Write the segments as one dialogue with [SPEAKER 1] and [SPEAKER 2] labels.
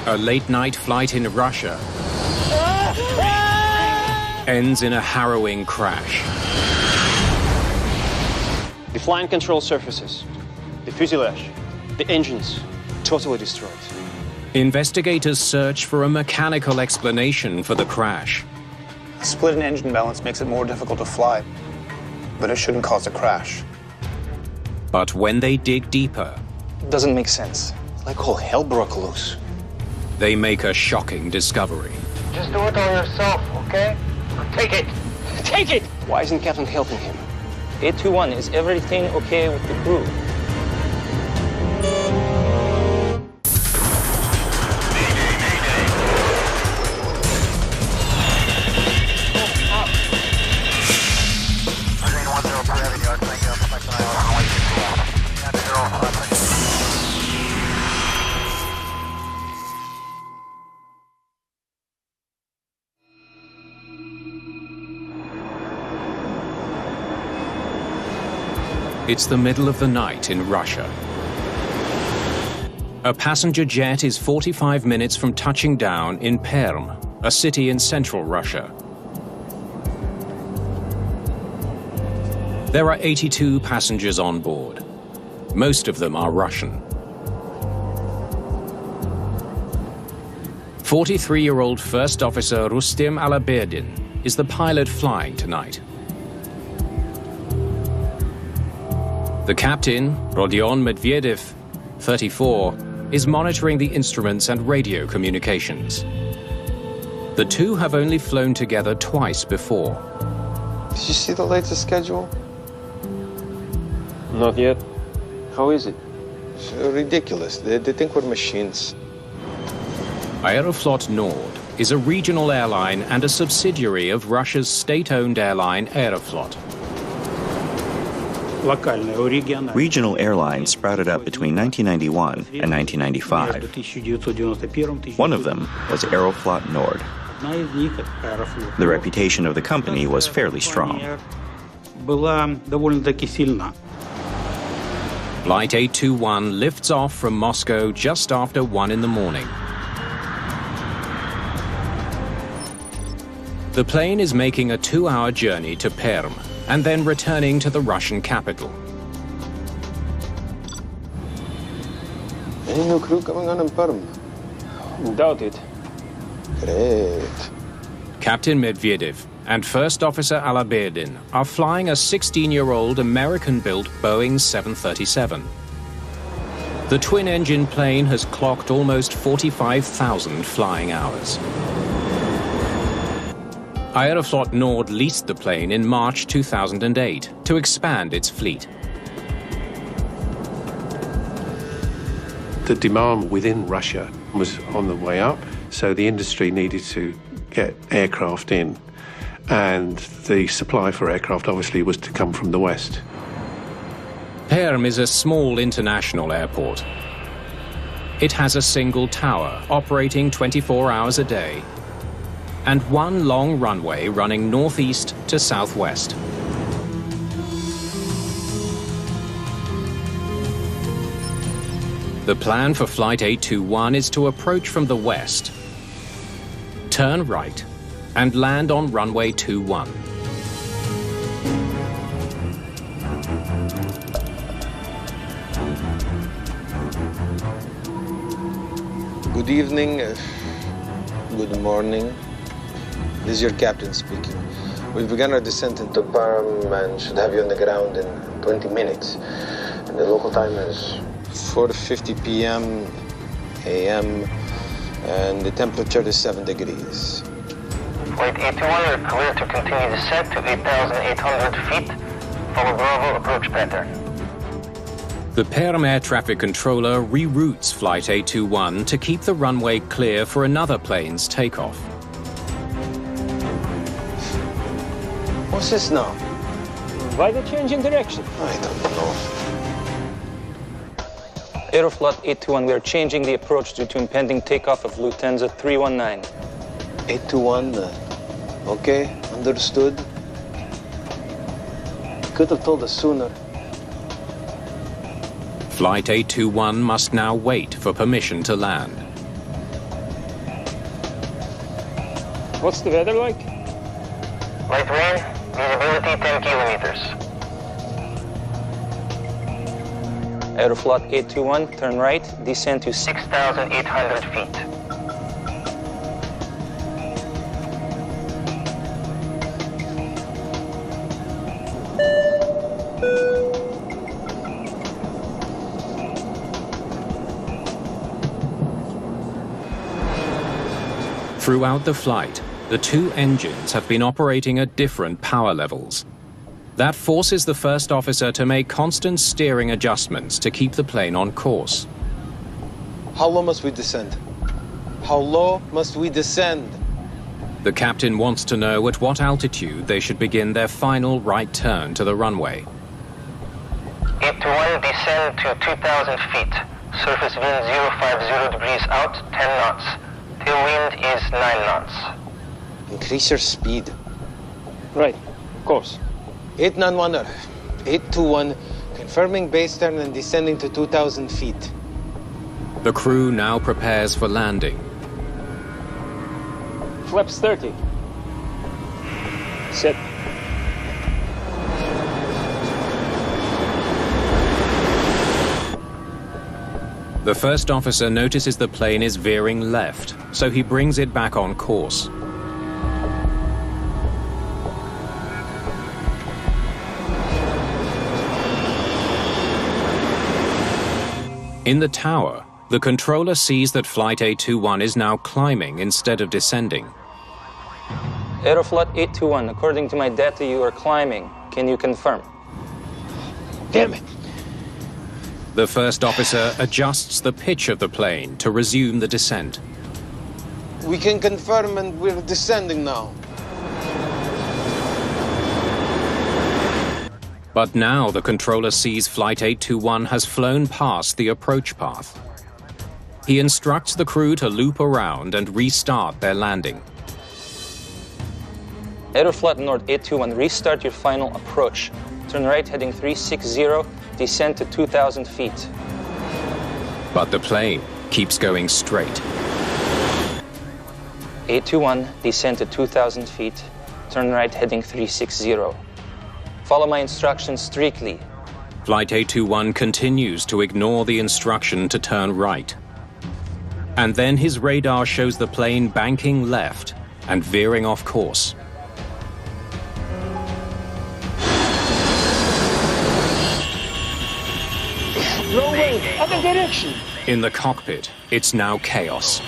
[SPEAKER 1] A late-night flight in Russia ends in a harrowing crash.
[SPEAKER 2] The flying control surfaces, the fuselage, the engines, totally destroyed.
[SPEAKER 1] Investigators search for a mechanical explanation for the crash.
[SPEAKER 3] A split in engine balance makes it more difficult to fly, but it shouldn't cause a crash.
[SPEAKER 1] But when they dig deeper,
[SPEAKER 3] It doesn't make sense.
[SPEAKER 2] Like all hell broke loose.
[SPEAKER 1] they make a shocking discovery.
[SPEAKER 4] Just do it all yourself, okay? Take it! Take it!
[SPEAKER 2] Why isn't Captain helping him?
[SPEAKER 5] A21, is everything okay with the crew?
[SPEAKER 1] It's the middle of the night in Russia. A passenger jet is 45 minutes from touching down in Perm, a city in central Russia. There are 82 passengers on board. Most of them are Russian. 43-year-old First Officer Rustem Alaberdin is the pilot flying tonight. The captain, Rodion Medvedev, 34, is monitoring the instruments and radio communications. The two have only flown together twice before.
[SPEAKER 6] Did you see the latest schedule?
[SPEAKER 2] Not yet. How is it?
[SPEAKER 6] It's ridiculous. They think we're machines.
[SPEAKER 1] Aeroflot Nord is a regional airline and a subsidiary of Russia's state-owned airline Aeroflot.
[SPEAKER 7] Regional airlines sprouted up between 1991 and 1995. One of them was Aeroflot Nord. The reputation of the company was fairly strong.
[SPEAKER 1] Flight 821 lifts off from Moscow just after 1 in the morning. The plane is making a 2-hour journey to Perm and then returning to the Russian capital.
[SPEAKER 6] Any new crew coming on in Perm?
[SPEAKER 2] Doubt it.
[SPEAKER 6] Great.
[SPEAKER 1] Captain Medvedev and First Officer Alaberdin are flying a 16-year-old American-built Boeing 737. The twin-engine plane has clocked almost 45,000 flying hours. Aeroflot Nord leased the plane in March 2008 to expand its fleet.
[SPEAKER 8] The demand within Russia was on the way up, so the industry needed to get aircraft in, and the supply for aircraft obviously was to come from the West.
[SPEAKER 1] Perm is a small international airport. It has a single tower operating 24 hours a day and one long runway running northeast to southwest. The plan for Flight 821 is to approach from the west, turn right, and land on runway 21.
[SPEAKER 6] Good evening. Good morning. This is your captain speaking. We've begun our descent into Perm and should have you on the ground in 20 minutes. And the local time is 4:50 p.m. a.m. and the temperature is 7 degrees.
[SPEAKER 4] Flight 821, you're clear to continue descent to 8,800 feet. Follow Bravo approach pattern.
[SPEAKER 1] The Perm air traffic controller reroutes Flight 821 to keep the runway clear for another plane's takeoff.
[SPEAKER 6] What's this now?
[SPEAKER 2] Why the change in direction?
[SPEAKER 6] I don't know.
[SPEAKER 5] Aeroflot 821, we are changing the approach due to impending takeoff of Lufthansa 319.
[SPEAKER 6] 821, okay, understood. Could have told us sooner.
[SPEAKER 1] Flight 821 must now wait for permission to land.
[SPEAKER 5] What's the weather like?
[SPEAKER 4] Light rain, visibility 10 kilometers.
[SPEAKER 5] Aeroflot 821, turn right, descend to
[SPEAKER 4] 6,800 feet.
[SPEAKER 1] Throughout the flight, the two engines have been operating at different power levels. That forces the first officer to make constant steering adjustments to keep the plane on course.
[SPEAKER 6] How low must we descend? How low must we descend?
[SPEAKER 1] The captain wants to know at what altitude they should begin their final right turn to the runway.
[SPEAKER 4] 821, descend to 2,000 feet. Surface wind 050 degrees out, 10 knots. Tailwind is 9 knots.
[SPEAKER 6] Increase your speed.
[SPEAKER 5] right. Course.
[SPEAKER 6] 891, 821, confirming base turn and descending to 2,000 feet.
[SPEAKER 1] The crew now prepares for landing.
[SPEAKER 5] Flaps 30. Set.
[SPEAKER 1] The first officer notices the plane is veering left, so he brings it back on course. In the tower, the controller sees that Flight 821 is now climbing instead of descending.
[SPEAKER 5] Aeroflot 821, according to my data, you are climbing. Can you confirm?
[SPEAKER 6] Damn it!
[SPEAKER 1] The first officer adjusts the pitch of the plane to resume the descent.
[SPEAKER 6] We can confirm and we're descending now.
[SPEAKER 1] But now the controller sees Flight 821 has flown past the approach path. He instructs the crew to loop around and restart their landing.
[SPEAKER 5] Aeroflot Nord 821, restart your final approach. Turn right heading 360, descend to 2,000 feet.
[SPEAKER 1] But the plane keeps going straight.
[SPEAKER 5] 821, descend to 2,000 feet. Turn right heading 360. Follow my instructions strictly.
[SPEAKER 1] Flight 821 continues to ignore the instruction to turn right. And then his radar shows the plane banking left and veering off course.
[SPEAKER 5] No way! Other direction!
[SPEAKER 1] In the cockpit, it's now chaos.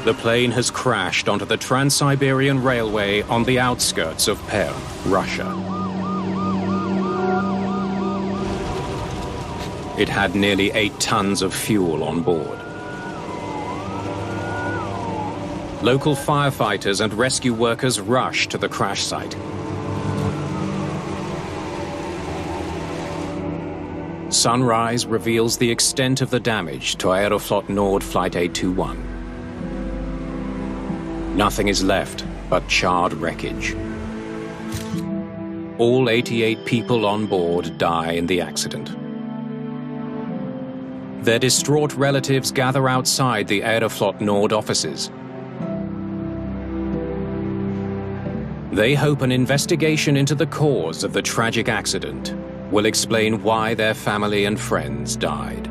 [SPEAKER 1] The plane has crashed onto the Trans-Siberian Railway on the outskirts of Perm, Russia. It had nearly 8 tons of fuel on board. Local firefighters and rescue workers rushed to the crash site. Sunrise reveals the extent of the damage to Aeroflot Nord Flight 821. Nothing is left but charred wreckage. All 88 people on board die in the accident. Their distraught relatives gather outside the Aeroflot Nord offices. They hope an investigation into the cause of the tragic accident will explain why their family and friends died.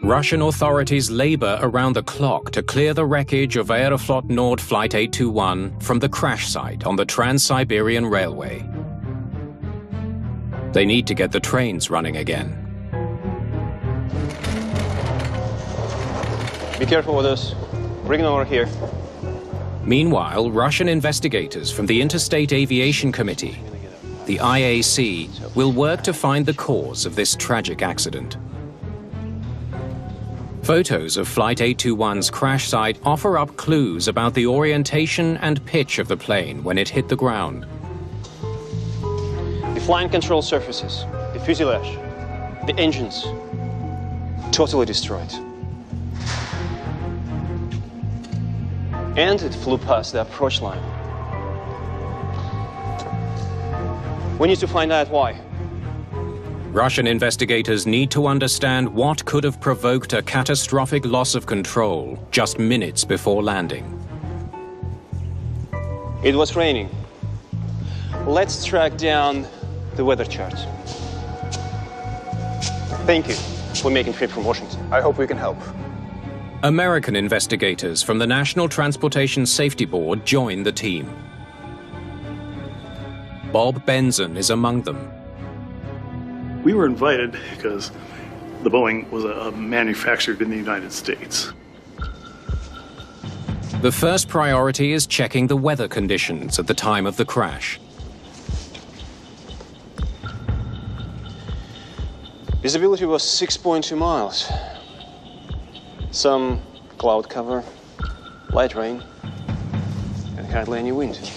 [SPEAKER 1] Russian authorities labor around the clock to clear the wreckage of Aeroflot Nord Flight 821 from the crash site on the Trans-Siberian Railway. They need to get the trains running again.
[SPEAKER 2] Be careful with us. Bring it over here.
[SPEAKER 1] Meanwhile, Russian investigators from the Interstate Aviation Committee, the IAC, will work to find the cause of this tragic accident. Photos of Flight 821's crash site offer up clues about the orientation and pitch of the plane when it hit the ground.
[SPEAKER 2] The flying control surfaces, the fuselage, the engines, totally destroyed. And it flew past the approach line. We need to find out why.
[SPEAKER 1] Russian investigators need to understand what could have provoked a catastrophic loss of control just minutes before landing.
[SPEAKER 2] It was raining. Let's track down the weather chart. Thank you for making a trip from Washington.
[SPEAKER 3] I hope we can help.
[SPEAKER 1] American investigators from the National Transportation Safety Board join the team. Bob Benson is among them.
[SPEAKER 9] We were invited because the Boeing was manufactured in the United States.
[SPEAKER 1] The first priority is checking the weather conditions at the time of the crash.
[SPEAKER 2] Visibility was 6.2 miles. Some cloud cover, light rain, and hardly any wind.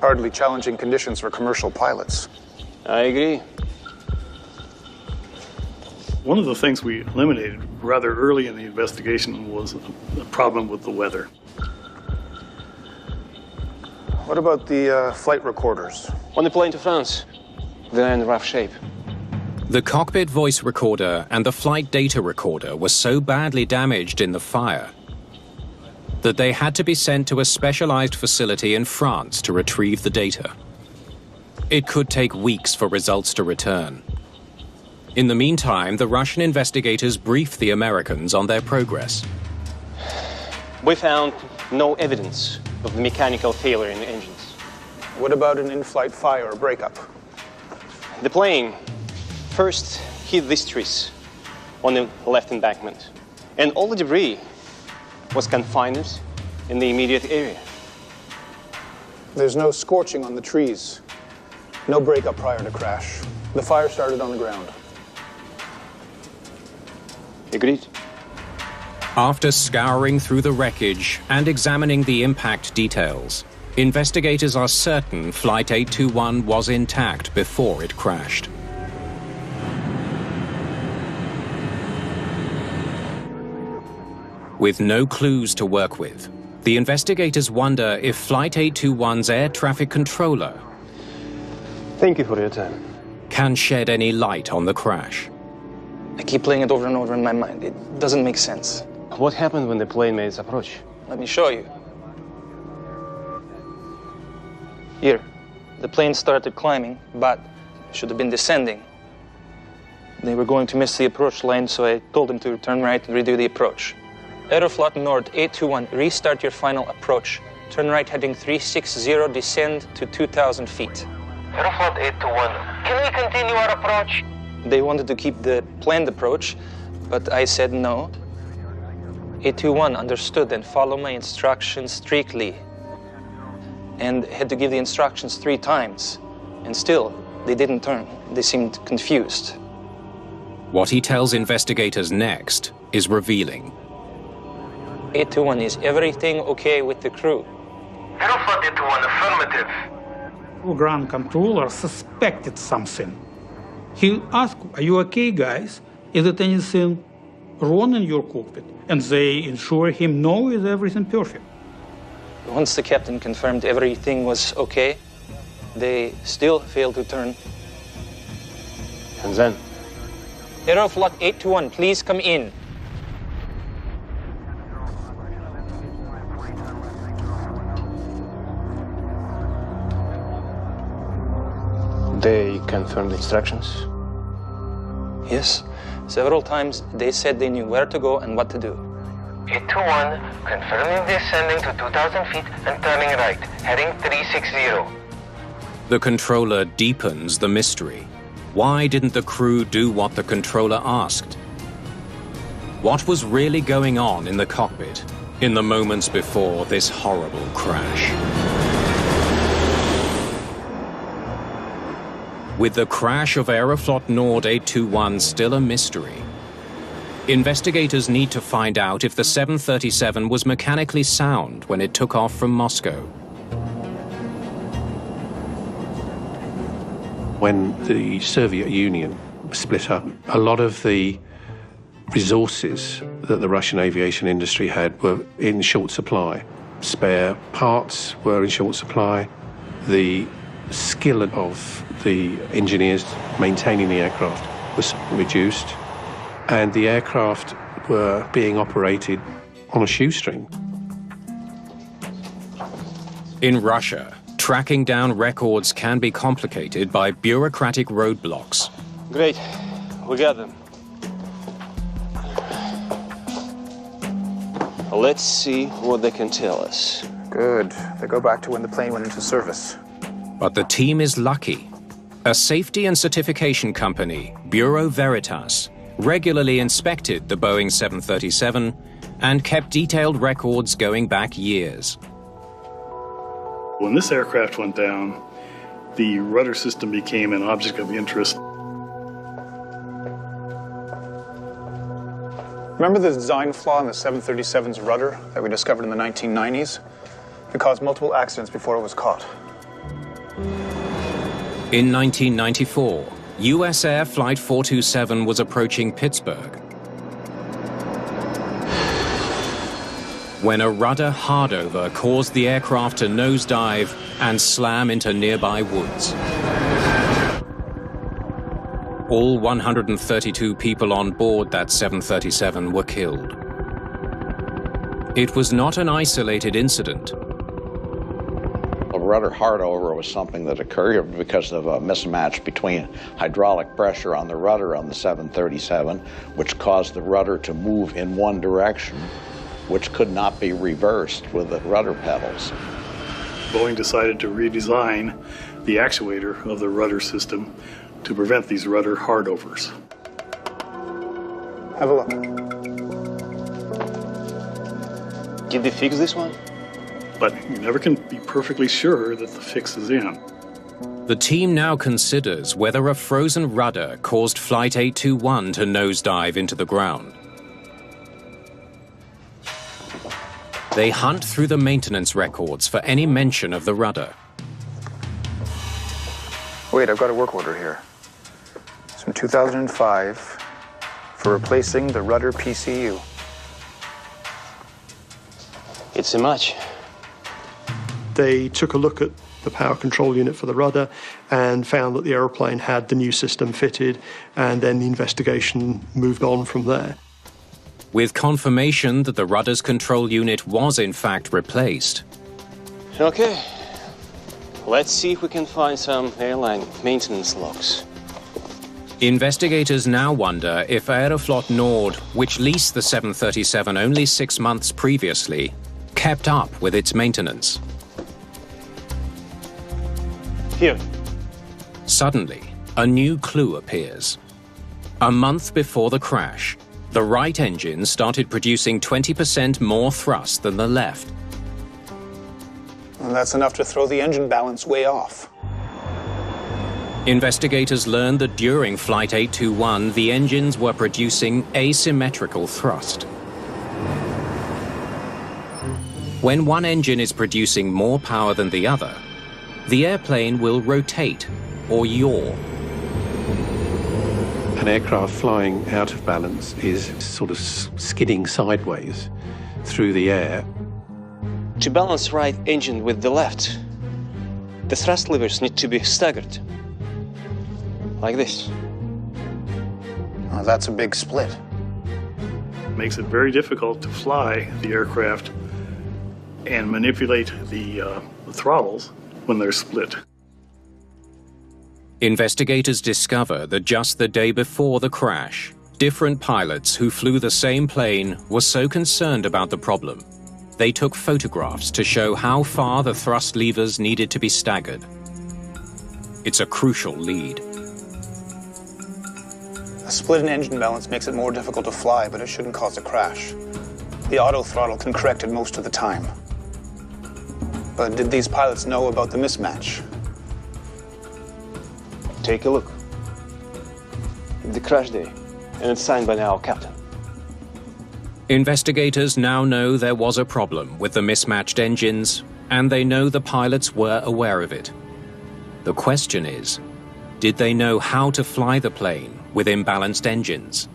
[SPEAKER 3] Hardly challenging conditions for commercial pilots.
[SPEAKER 2] I agree.
[SPEAKER 9] One of the things we eliminated rather early in the investigation was a problem with the weather.
[SPEAKER 3] What about the flight recorders?
[SPEAKER 2] On the plane to France, they're in rough shape.
[SPEAKER 1] The cockpit voice recorder and the flight data recorder were so badly damaged in the fire that they had to be sent to a specialized facility in France to retrieve the data. It could take weeks for results to return. In the meantime, the Russian investigators briefed the Americans on their progress.
[SPEAKER 2] We found no evidence of the mechanical failure in the engines.
[SPEAKER 3] What about an in-flight fire or breakup?
[SPEAKER 2] The plane first hit these trees on the left embankment, and all the debris was confined in the immediate area.
[SPEAKER 3] There's no scorching on the trees. No breakup prior to crash. The fire started on the ground.
[SPEAKER 2] Agreed.
[SPEAKER 1] After scouring through the wreckage and examining the impact details, investigators are certain Flight 821 was intact before it crashed. With no clues to work with, the investigators wonder if Flight 821's air traffic controller
[SPEAKER 2] Thank you for your time.
[SPEAKER 1] can shed any light on the crash.
[SPEAKER 5] I keep playing it over and over in my mind. It doesn't make sense.
[SPEAKER 2] What happened when the plane made its approach?
[SPEAKER 5] Let me show you. Here, the plane started climbing, but should have been descending. They were going to miss the approach line, so I told them to turn right and redo the approach. Aeroflot Nord 821, restart your final approach. Turn right heading 360, descend to 2,000 feet.
[SPEAKER 4] Aeroflot 821, can we continue our approach?
[SPEAKER 5] They wanted to keep the planned approach, but I said no. 821 understood and followed my instructions strictly, and had to give the instructions 3 times. And still, they didn't turn. They seemed confused.
[SPEAKER 1] What he tells investigators next is revealing.
[SPEAKER 5] 821, is everything okay with the crew?
[SPEAKER 4] Aeroflot 821, affirmative.
[SPEAKER 10] Ground controller suspected something. He asked, "Are you okay, guys? Is it anything wrong in your cockpit?" And they assure him, "No, is everything perfect?"
[SPEAKER 5] Once the captain confirmed everything was okay, they still failed to turn.
[SPEAKER 2] And then?
[SPEAKER 5] Aeroflot 821, please come in.
[SPEAKER 2] They confirmed the instructions?
[SPEAKER 5] Yes, several times they said they knew where to go and what to do.
[SPEAKER 4] 821, confirming descending to 2,000 feet and turning right, heading 360.
[SPEAKER 1] The controller deepens the mystery. Why didn't the crew do what the controller asked? What was really going on in the cockpit? in the moments before this horrible crash. With the crash of Aeroflot Nord 821 still a mystery, investigators need to find out if the 737 was mechanically sound when it took off from Moscow.
[SPEAKER 8] When the Soviet Union split up, a lot of the resources that the Russian aviation industry had were in short supply. Spare parts were in short supply. The skill of the engineers maintaining the aircraft was reduced, and the aircraft were being operated on a shoestring.
[SPEAKER 1] In Russia, tracking down records can be complicated by bureaucratic roadblocks.
[SPEAKER 2] Great, we got them. Let's see what they can tell us.
[SPEAKER 3] Good. They go back to when the plane went into service.
[SPEAKER 1] But the team is lucky. A safety and certification company, Bureau Veritas, regularly inspected the Boeing 737 and kept detailed records going back years.
[SPEAKER 9] When this aircraft went down, the rudder system became an object of interest.
[SPEAKER 3] Remember the design flaw in the 737's rudder that we discovered in the 1990s? It caused multiple accidents before it was caught.
[SPEAKER 1] In 1994, US Air Flight 427 was approaching Pittsburgh when a rudder hardover caused the aircraft to nosedive and slam into nearby woods. All 132 people on board that 737 were killed. It was not an isolated incident.
[SPEAKER 11] A rudder hardover was something that occurred because of a mismatch between hydraulic pressure on the rudder on the 737, which caused the rudder to move in one direction, which could not be reversed with the rudder pedals.
[SPEAKER 9] Boeing decided to redesign the actuator of the rudder system to prevent these rudder hardovers.
[SPEAKER 3] Have a look.
[SPEAKER 2] Did they fix this one?
[SPEAKER 9] But you never can be perfectly sure that the fix is in.
[SPEAKER 1] The team now considers whether a frozen rudder caused Flight 821 to nosedive into the ground. They hunt through the maintenance records for any mention of the rudder.
[SPEAKER 3] Wait, I've got a work order here. It's from 2005 for replacing the rudder PCU.
[SPEAKER 2] It's a match.
[SPEAKER 12] They took a look at the power control unit for the rudder and found that the aeroplane had the new system fitted, and then the investigation moved on from there.
[SPEAKER 1] With confirmation that the rudder's control unit was in fact replaced.
[SPEAKER 2] Okay, let's see if we can find some airline maintenance logs.
[SPEAKER 1] Investigators now wonder if Aeroflot Nord, which leased the 737 only 6 months previously, kept up with its maintenance.
[SPEAKER 2] Here.
[SPEAKER 1] Suddenly, a new clue appears. A month before the crash, the right engine started producing 20% more thrust than the left.
[SPEAKER 3] And that's enough to throw the engine balance way off.
[SPEAKER 1] Investigators learned that during Flight 821, the engines were producing asymmetrical thrust. When one engine is producing more power than the other, the airplane will rotate or yaw.
[SPEAKER 8] An aircraft flying out of balance is sort of skidding sideways through the air.
[SPEAKER 2] To balance right engine with the left, the thrust levers need to be staggered. Like this.
[SPEAKER 3] Oh, that's a big split.
[SPEAKER 9] It makes it very difficult to fly the aircraft and manipulate the throttles when they're split.
[SPEAKER 1] Investigators discover that just the day before the crash, different pilots who flew the same plane were so concerned about the problem, they took photographs to show how far the thrust levers needed to be staggered. It's a crucial lead.
[SPEAKER 3] A split in engine balance makes it more difficult to fly, but it shouldn't cause a crash. The auto throttle can correct it most of the time. But did these pilots know about the mismatch?
[SPEAKER 2] Take a look. The crash day, and it's signed by our captain.
[SPEAKER 1] Investigators now know there was a problem with the mismatched engines, and they know the pilots were aware of it. The question is, did they know how to fly the plane with imbalanced engines?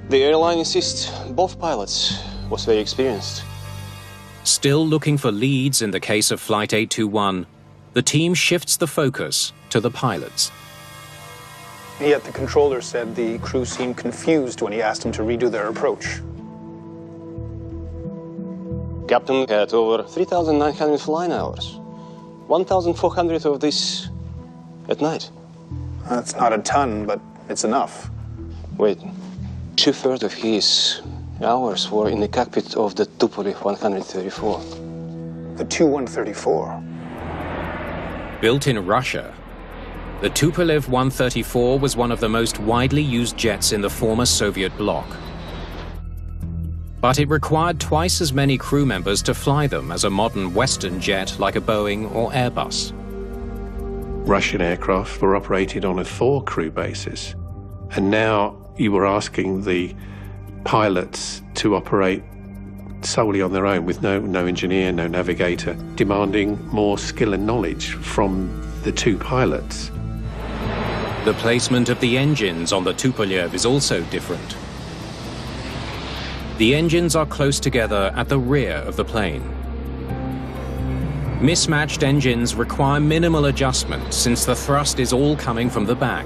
[SPEAKER 2] The airline insists both pilots was very experienced.
[SPEAKER 1] Still looking for leads in the case of Flight 821, the team shifts the focus to the pilots.
[SPEAKER 3] Yet the controller said the crew seemed confused when he asked them to redo their approach.
[SPEAKER 2] Captain had over 3,900 flying hours. 1,400 of this at night.
[SPEAKER 3] That's not a ton, but it's enough.
[SPEAKER 2] Wait, 2/3 of his hours were in the cockpit of the Tupolev 134.
[SPEAKER 3] The Tu-134?
[SPEAKER 1] Built in Russia, the Tupolev 134 was one of the most widely used jets in the former Soviet bloc. But it required twice as many crew members to fly them as a modern Western jet like a Boeing or Airbus.
[SPEAKER 8] Russian aircraft were operated on a 4-crew basis, and now you were asking the pilots to operate solely on their own with no engineer, no navigator, demanding more skill and knowledge from the two pilots.
[SPEAKER 1] The placement of the engines on the Tupolev is also different. The engines are close together at the rear of the plane. Mismatched engines require minimal adjustment since the thrust is all coming from the back.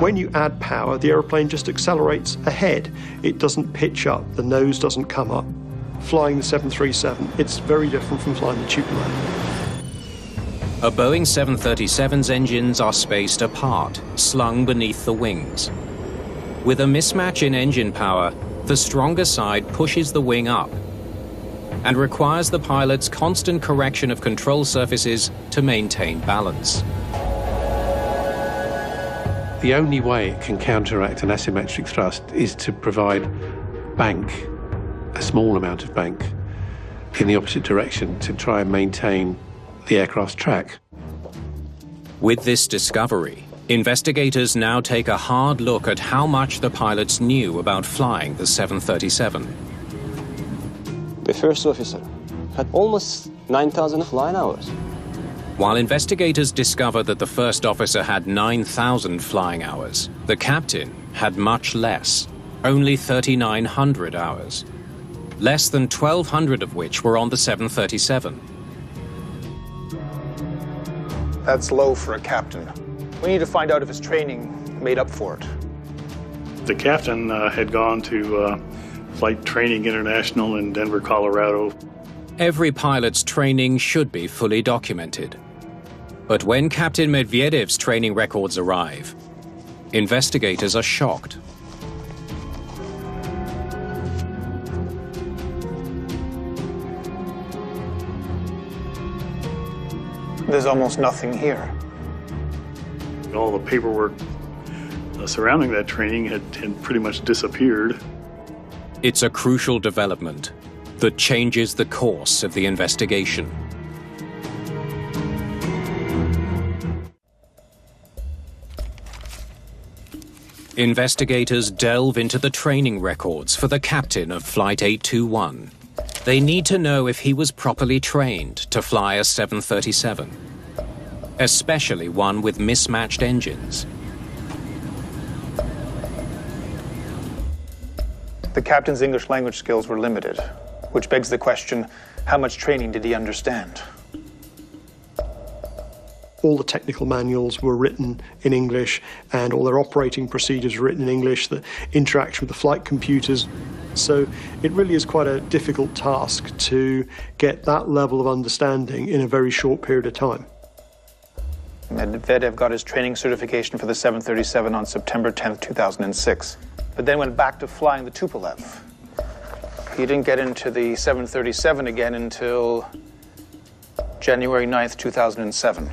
[SPEAKER 12] When you add power, the aeroplane just accelerates ahead. It doesn't pitch up, the nose doesn't come up. Flying the 737, it's very different from flying the Tupolev.
[SPEAKER 1] A Boeing 737's engines are spaced apart, slung beneath the wings. With a mismatch in engine power, the stronger side pushes the wing up and requires the pilot's constant correction of control surfaces to maintain balance.
[SPEAKER 8] The only way it can counteract an asymmetric thrust is to provide bank, a small amount of bank, in the opposite direction to try and maintain the aircraft's track.
[SPEAKER 1] With this discovery, investigators now take a hard look at how much the pilots knew about flying the 737.
[SPEAKER 2] The first officer had almost 9,000 flying hours.
[SPEAKER 1] While investigators discovered that the first officer had 9,000 flying hours, the captain had much less, only 3,900 hours, less than 1,200 of which were on the 737.
[SPEAKER 3] That's low for a captain. We need to find out if his training made up for it.
[SPEAKER 9] The captain had gone to Flight Training International in Denver, Colorado.
[SPEAKER 1] Every pilot's training should be fully documented. But when Captain Medvedev's training records arrive, investigators are shocked.
[SPEAKER 3] There's almost nothing here.
[SPEAKER 9] All the paperwork surrounding that training had pretty much disappeared.
[SPEAKER 1] It's a crucial development that changes the course of the investigation. Investigators delve into the training records for the captain of Flight 821. They need to know if he was properly trained to fly a 737, especially one with mismatched engines.
[SPEAKER 3] The captain's English language skills were limited, which begs the question, how much training did he understand?
[SPEAKER 12] All the technical manuals were written in English, and all their operating procedures were written in English, the interaction with the flight computers. So it really is quite a difficult task to get that level of understanding in a very short period of time.
[SPEAKER 3] Medvedev got his training certification for the 737 on September 10th, 2006, but then went back to flying the Tupolev. He didn't get into the 737 again until January 9th, 2007.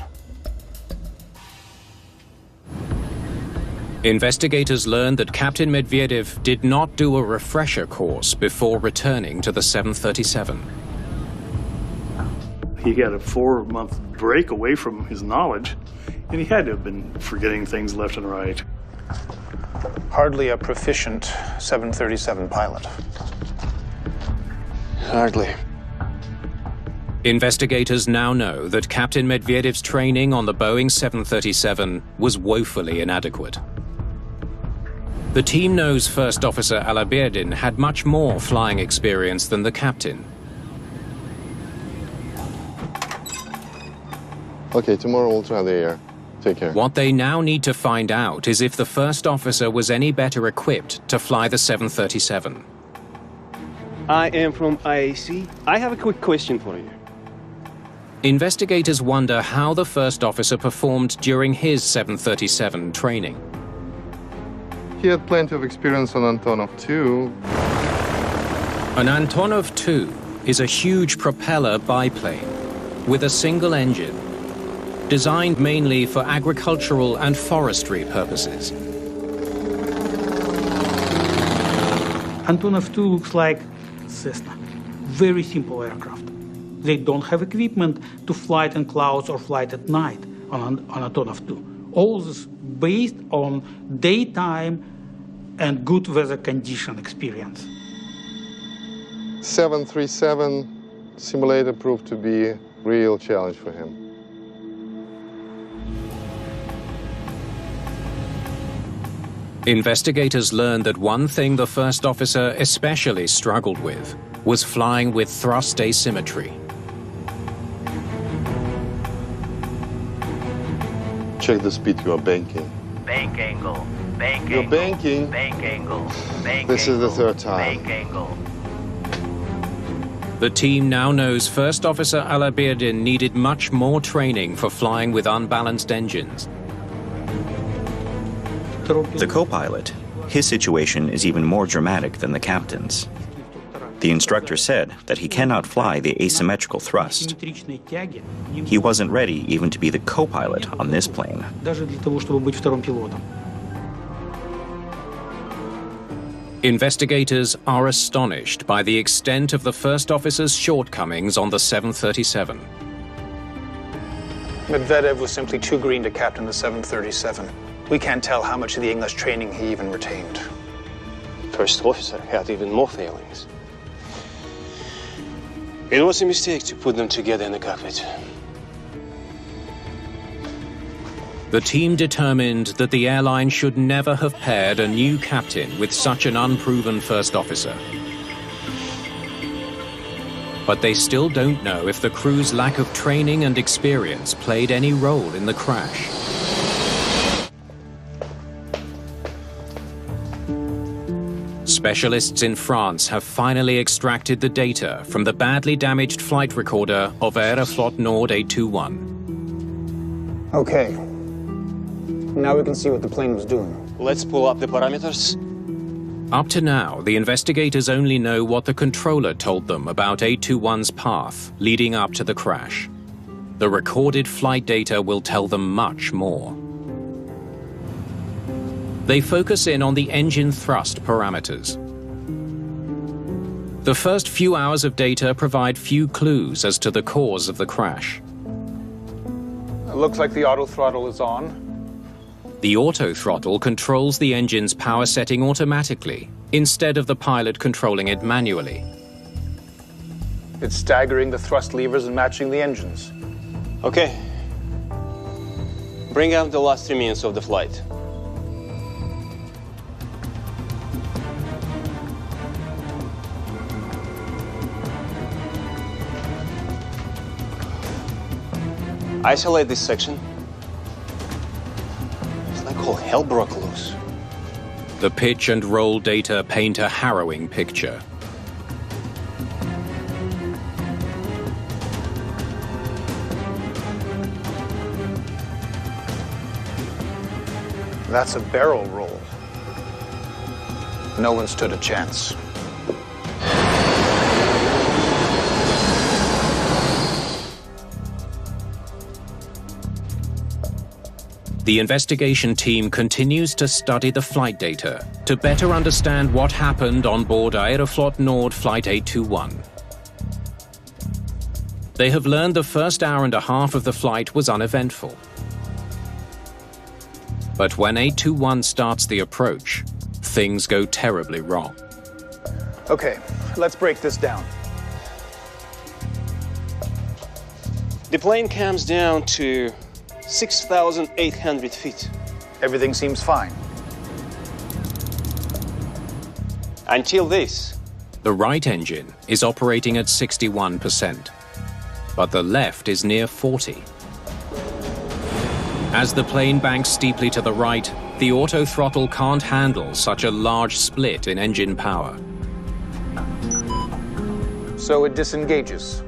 [SPEAKER 1] Investigators learned that Captain Medvedev did not do a refresher course before returning to the 737.
[SPEAKER 9] He had a 4-month break away from his knowledge, and he had to have been forgetting things left and right.
[SPEAKER 3] Hardly a proficient 737 pilot.
[SPEAKER 2] Hardly.
[SPEAKER 1] Investigators now know that Captain Medvedev's training on the Boeing 737 was woefully inadequate. The team knows First Officer Alaberdin had much more flying experience than the captain.
[SPEAKER 13] Okay, tomorrow we'll try the air. Take care.
[SPEAKER 1] What they now need to find out is if the first officer was any better equipped to fly the 737.
[SPEAKER 2] I am from IAC. I have a quick question for you.
[SPEAKER 1] Investigators wonder how the first officer performed during his 737 training.
[SPEAKER 13] He had plenty of experience on Antonov 2.
[SPEAKER 1] An Antonov 2 is a huge propeller biplane with a single engine, designed mainly for agricultural and forestry purposes.
[SPEAKER 10] Antonov 2 looks like Cessna. Very simple aircraft. They don't have equipment to fly in clouds or fly at night on Antonov 2. All this based on daytime and good weather condition experience.
[SPEAKER 13] 737 simulator proved to be a real challenge for him.
[SPEAKER 1] Investigators learned that one thing the first officer especially struggled with was flying with thrust asymmetry.
[SPEAKER 13] Check the speed you are banking.
[SPEAKER 14] Bank angle. Bank
[SPEAKER 13] You're
[SPEAKER 14] angle.
[SPEAKER 13] banking.
[SPEAKER 14] Bank angle. Bank
[SPEAKER 13] This
[SPEAKER 14] angle.
[SPEAKER 13] is the third time.
[SPEAKER 14] Bank angle.
[SPEAKER 1] The team now knows First Officer Alaberdin needed much more training for flying with unbalanced engines.
[SPEAKER 7] The co-pilot, his situation is even more dramatic than the captain's. The instructor said that he cannot fly the asymmetrical thrust. He wasn't ready even to be the co-pilot on this plane.
[SPEAKER 1] Investigators are astonished by the extent of the first officer's shortcomings on the 737.
[SPEAKER 3] Medvedev was simply too green to captain the 737. We can't tell how much of the English training he even retained.
[SPEAKER 2] First officer had even more failings. It was a mistake to put them together in the cockpit.
[SPEAKER 1] The team determined that the airline should never have paired a new captain with such an unproven first officer. But they still don't know if the crew's lack of training and experience played any role in the crash. Specialists in France have finally extracted the data from the badly damaged flight recorder of Aeroflot Nord A21.
[SPEAKER 3] Okay. Now we can see what the plane was doing.
[SPEAKER 2] Let's pull up the parameters.
[SPEAKER 1] Up to now, the investigators only know what the controller told them about A21's path leading up to the crash. The recorded flight data will tell them much more. They focus in on the engine thrust parameters. The first few hours of data provide few clues as to the cause of the crash.
[SPEAKER 3] It looks like the auto throttle is on.
[SPEAKER 1] The auto throttle controls the engine's power setting automatically, instead of the pilot controlling it manually.
[SPEAKER 3] It's staggering the thrust levers and matching the engines.
[SPEAKER 2] Okay. Bring out the last 3 minutes of the flight. Isolate this section. It's like all hell broke loose.
[SPEAKER 1] The pitch and roll data paint a harrowing picture.
[SPEAKER 3] That's a barrel roll. No one stood a chance.
[SPEAKER 1] The investigation team continues to study the flight data to better understand what happened on board Aeroflot Nord Flight 821. They have learned the first hour and a half of the flight was uneventful. But when 821 starts the approach, things go terribly wrong.
[SPEAKER 3] Okay, let's break this down.
[SPEAKER 2] The plane comes down to 6,800 feet.
[SPEAKER 3] Everything seems fine.
[SPEAKER 2] Until this.
[SPEAKER 1] The right engine is operating at 61%, but the left is near 40%. As the plane banks steeply to the right, the auto throttle can't handle such a large split in engine power.
[SPEAKER 3] So it disengages.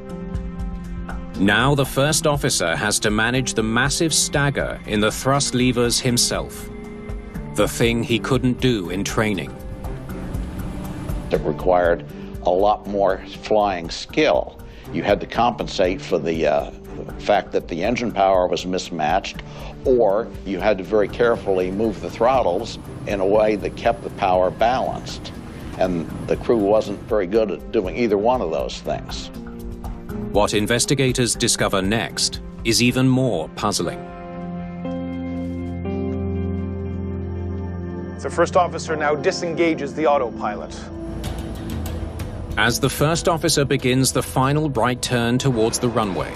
[SPEAKER 1] Now the first officer has to manage the massive stagger in the thrust levers himself, the thing he couldn't do in training.
[SPEAKER 11] It required a lot more flying skill. You had to compensate for the fact that the engine power was mismatched, or you had to very carefully move the throttles in a way that kept the power balanced. And the crew wasn't very good at doing either one of those things.
[SPEAKER 1] What investigators discover next is even more puzzling.
[SPEAKER 3] The first officer now disengages the autopilot.
[SPEAKER 1] As the first officer begins the final right turn towards the runway,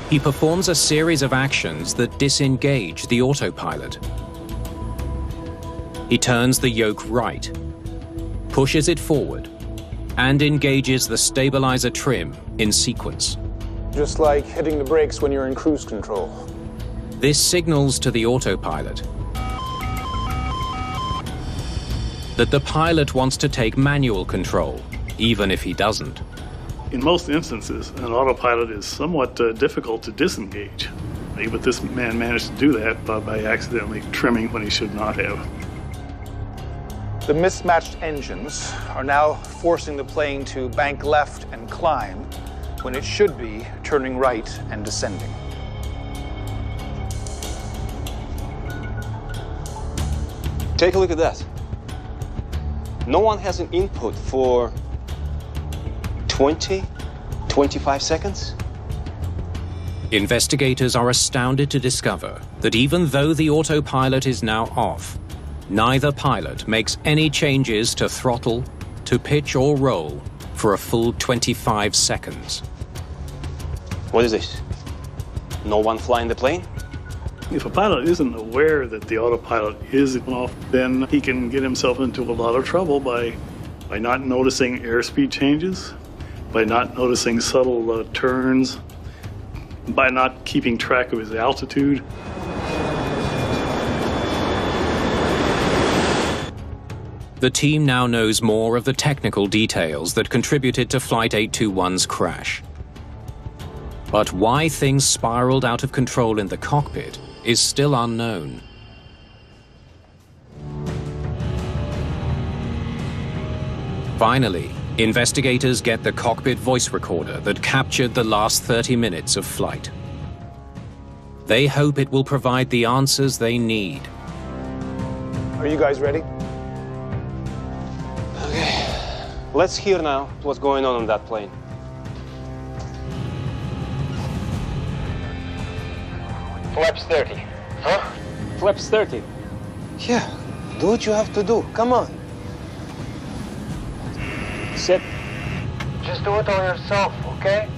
[SPEAKER 1] he performs a series of actions that disengage the autopilot. He turns the yoke right, pushes it forward, and engages the stabilizer trim in sequence.
[SPEAKER 3] Just like hitting the brakes when you're in cruise control.
[SPEAKER 1] This signals to the autopilot that the pilot wants to take manual control, even if he doesn't.
[SPEAKER 9] In most instances, an autopilot is somewhat difficult to disengage. But this man managed to do that by accidentally trimming when he should not have.
[SPEAKER 3] The mismatched engines are now forcing the plane to bank left and climb when it should be turning right and descending.
[SPEAKER 2] Take a look at that. No one has an input for 20, 25 seconds?
[SPEAKER 1] Investigators are astounded to discover that even though the autopilot is now off, neither pilot makes any changes to throttle, to pitch or roll for a full 25 seconds.
[SPEAKER 2] What is this? No one flying the plane?
[SPEAKER 9] If a pilot isn't aware that the autopilot is off, then he can get himself into a lot of trouble by not noticing airspeed changes, by not noticing subtle turns, by not keeping track of his altitude.
[SPEAKER 1] The team now knows more of the technical details that contributed to Flight 821's crash. But why things spiraled out of control in the cockpit is still unknown. Finally, investigators get the cockpit voice recorder that captured the last 30 minutes of flight. They hope it will provide the answers they need.
[SPEAKER 3] Are you guys ready?
[SPEAKER 2] Okay, let's hear now what's going on that plane.
[SPEAKER 4] Flaps 30. Huh?
[SPEAKER 2] Flaps 30. Yeah, do what you have to do. Come on. Set.
[SPEAKER 4] Just do it on yourself, okay?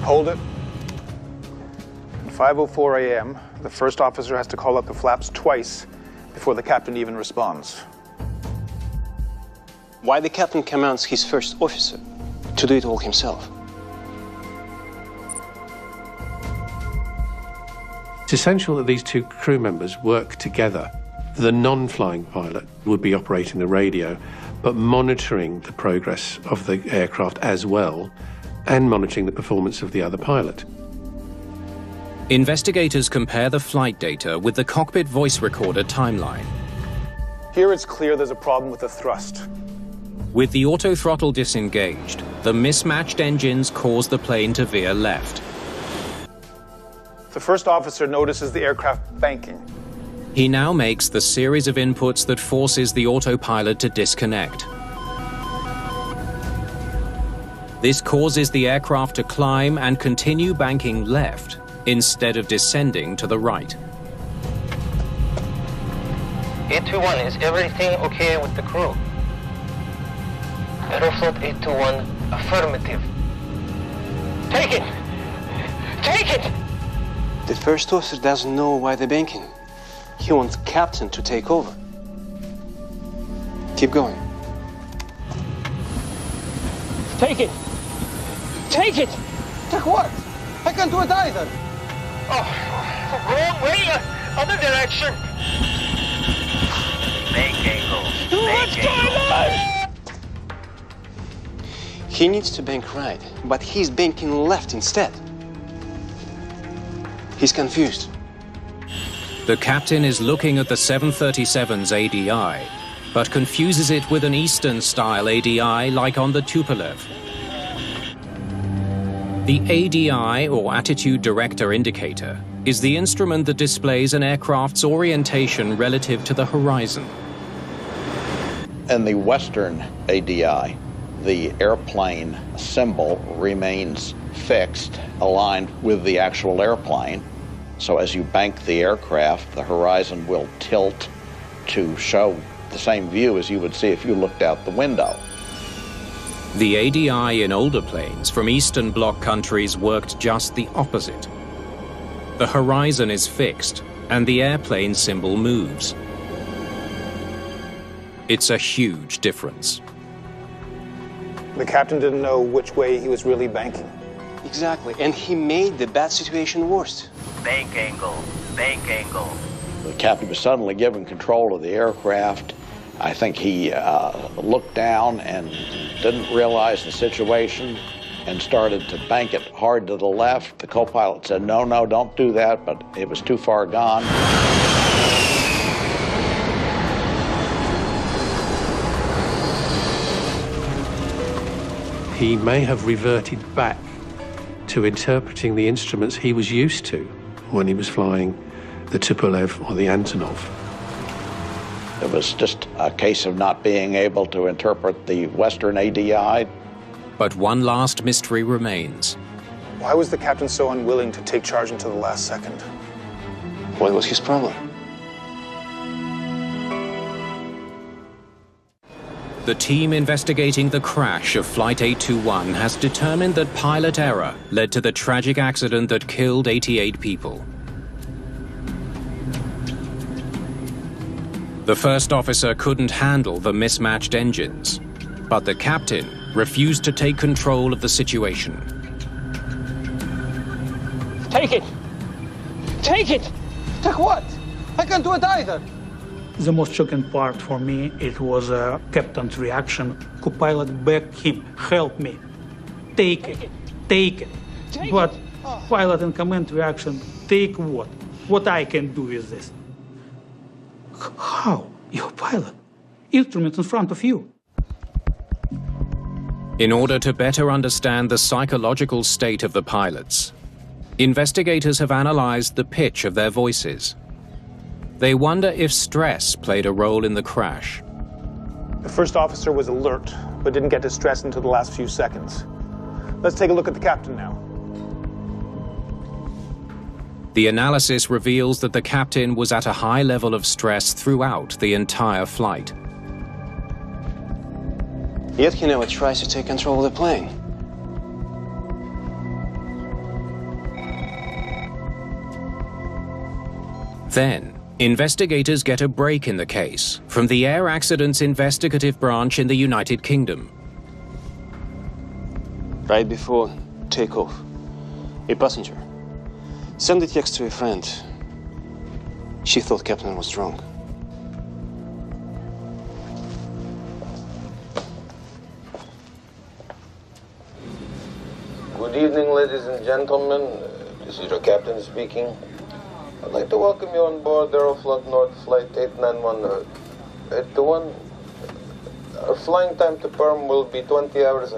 [SPEAKER 3] Hold it. At 5:04 a.m., the first officer has to call up the flaps twice before the captain even responds.
[SPEAKER 2] Why the captain commands his first officer to do it all himself?
[SPEAKER 8] It's essential that these two crew members work together. The non-flying pilot would be operating the radio, but monitoring the progress of the aircraft as well, and monitoring the performance of the other pilot.
[SPEAKER 1] Investigators compare the flight data with the cockpit voice recorder timeline.
[SPEAKER 3] Here it's clear there's a problem with the thrust.
[SPEAKER 1] With the autothrottle disengaged, the mismatched engines cause the plane to veer left.
[SPEAKER 3] The first officer notices the aircraft banking.
[SPEAKER 1] He now makes the series of inputs that forces the autopilot to disconnect. This causes the aircraft to climb and continue banking left instead of descending to the right.
[SPEAKER 4] 821, is everything okay with the crew? Aeroflot 821, affirmative. Take it! Take it!
[SPEAKER 2] The first officer doesn't know why they're banking. He wants captain to take over. Keep going.
[SPEAKER 4] Take it! Take it!
[SPEAKER 15] Take what? I can't do it either.
[SPEAKER 4] Oh, wrong way, other direction.
[SPEAKER 14] Bank angle.
[SPEAKER 4] What's going on?
[SPEAKER 2] He needs to bank right, but he's banking left instead. He's confused.
[SPEAKER 1] The captain is looking at the 737's ADI, but confuses it with an Eastern-style ADI like on the Tupolev. The ADI, or Attitude Director Indicator, is the instrument that displays an aircraft's orientation relative to the horizon.
[SPEAKER 11] In the Western ADI, the airplane symbol remains fixed, aligned with the actual airplane. So as you bank the aircraft, the horizon will tilt to show the same view as you would see if you looked out the window.
[SPEAKER 1] The ADI in older planes from Eastern Bloc countries worked just the opposite. The horizon is fixed, and the airplane symbol moves. It's a huge difference.
[SPEAKER 3] The captain didn't know which way he was really banking.
[SPEAKER 2] Exactly, and he made the bad situation worse.
[SPEAKER 14] Bank angle. Bank angle.
[SPEAKER 11] The captain was suddenly given control of the aircraft. I think he looked down and didn't realize the situation and started to bank it hard to the left. The co-pilot said, no, no, don't do that, but it was too far gone.
[SPEAKER 8] He may have reverted back to interpreting the instruments he was used to when he was flying the Tupolev or the Antonov.
[SPEAKER 11] It was just a case of not being able to interpret the Western ADI.
[SPEAKER 1] But one last mystery remains.
[SPEAKER 3] Why was the captain so unwilling to take charge until the last second?
[SPEAKER 2] What was his problem?
[SPEAKER 1] The team investigating the crash of Flight 821 has determined that pilot error led to the tragic accident that killed 88 people. The first officer couldn't handle the mismatched engines, but the captain refused to take control of the situation.
[SPEAKER 4] Take it! Take it!
[SPEAKER 15] Take what? I can't do it either.
[SPEAKER 10] The most shocking part for me, it was captain's reaction. Co-pilot begged him, help me. Take it, take it. But pilot in command reaction, take what? What I can do with this? How? You're a pilot. Instruments in front of you.
[SPEAKER 1] In order to better understand the psychological state of the pilots, investigators have analyzed the pitch of their voices. They wonder if stress played a role in the crash.
[SPEAKER 3] The first officer was alert, but didn't get to stress until the last few seconds. Let's take a look at the captain now.
[SPEAKER 1] The analysis reveals that the captain was at a high level of stress throughout the entire flight.
[SPEAKER 2] Yet he never tries to take control of the plane.
[SPEAKER 1] Then, investigators get a break in the case from the Air Accidents Investigative Branch in the United Kingdom.
[SPEAKER 2] Right before takeoff, a passenger sent a text to a friend. She thought captain was drunk.
[SPEAKER 6] Good evening, ladies and gentlemen. This is your captain speaking. I'd like to welcome you on board Aeroflot North Flight 891. 821. Our flying time to Perm will be 20 hours,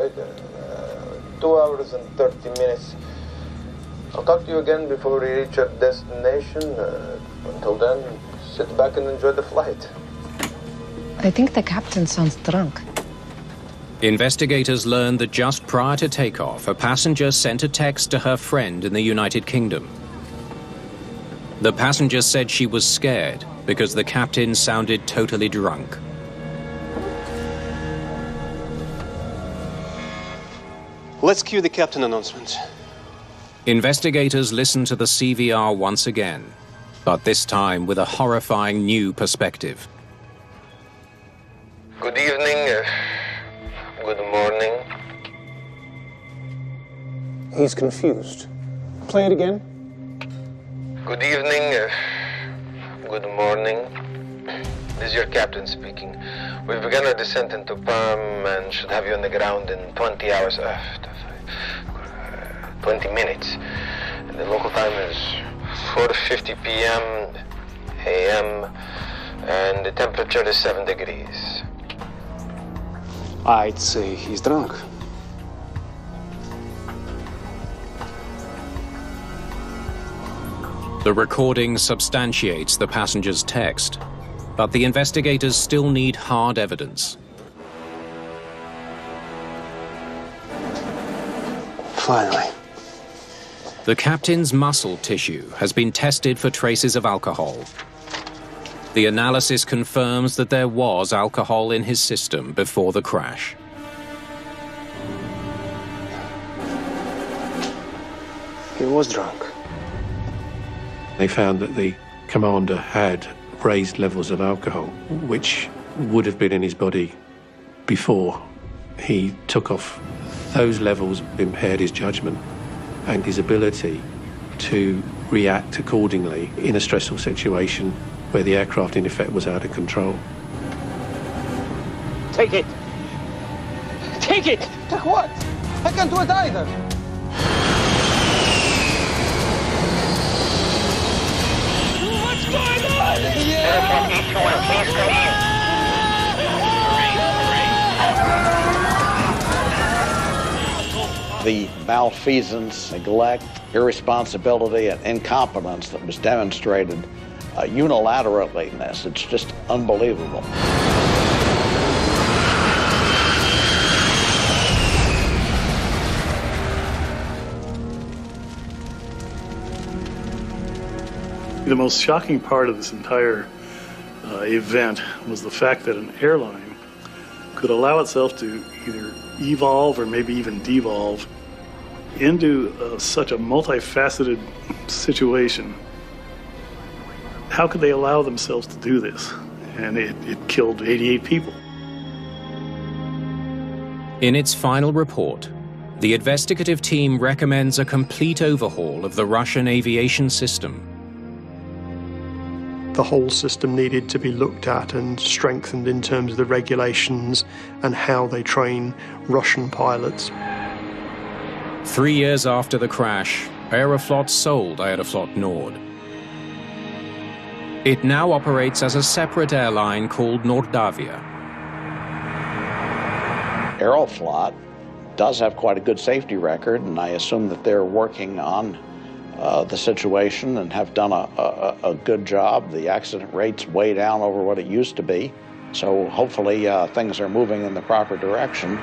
[SPEAKER 6] 2 hours and 30 minutes. I'll talk to you again before we reach our destination. Until then, sit back and enjoy the flight.
[SPEAKER 16] I think the captain sounds drunk.
[SPEAKER 1] Investigators learned that just prior to takeoff, a passenger sent a text to her friend in the United Kingdom. The passenger said she was scared because the captain sounded totally drunk.
[SPEAKER 2] Let's cue the captain announcement.
[SPEAKER 1] Investigators listened to the CVR once again, but this time with a horrifying new perspective.
[SPEAKER 6] Good evening. Good morning.
[SPEAKER 3] He's confused. Play it again.
[SPEAKER 6] Good evening. Good morning. This is your captain speaking. We've begun our descent into Perm and should have you on the ground in 20 hours. 20 minutes. The local time is 4:50 p.m. a.m. and the temperature is 7 degrees.
[SPEAKER 2] I'd say he's drunk.
[SPEAKER 1] The recording substantiates the passenger's text, but the investigators still need hard evidence.
[SPEAKER 2] Finally.
[SPEAKER 1] The captain's muscle tissue has been tested for traces of alcohol. The analysis confirms that there was alcohol in his system before the crash.
[SPEAKER 2] He was drunk.
[SPEAKER 8] They found that the commander had raised levels of alcohol, which would have been in his body before he took off. Those levels impaired his judgment and his ability to react accordingly in a stressful situation where the aircraft, in effect, was out of control.
[SPEAKER 15] Take it! Take it! Take what? I can't do it either! What's going on?
[SPEAKER 4] Please come in.
[SPEAKER 11] The malfeasance, neglect, irresponsibility, and incompetence that was demonstrated unilaterally in this, it's just unbelievable.
[SPEAKER 9] The most shocking part of this entire event was the fact that an airline could allow itself to either evolve or maybe even devolve into such a multifaceted situation. How could they allow themselves to do this? And it killed 88 people.
[SPEAKER 1] In its final report, the investigative team recommends a complete overhaul of the Russian aviation system.
[SPEAKER 12] The whole system needed to be looked at and strengthened in terms of the regulations and how they train Russian pilots.
[SPEAKER 1] 3 years after the crash, Aeroflot sold Aeroflot Nord. It now operates as a separate airline called Nordavia.
[SPEAKER 11] Aeroflot does have quite a good safety record, and I assume that they're working on the situation and have done a good job. The accident rate's way down over what it used to be, so hopefully things are moving in the proper direction.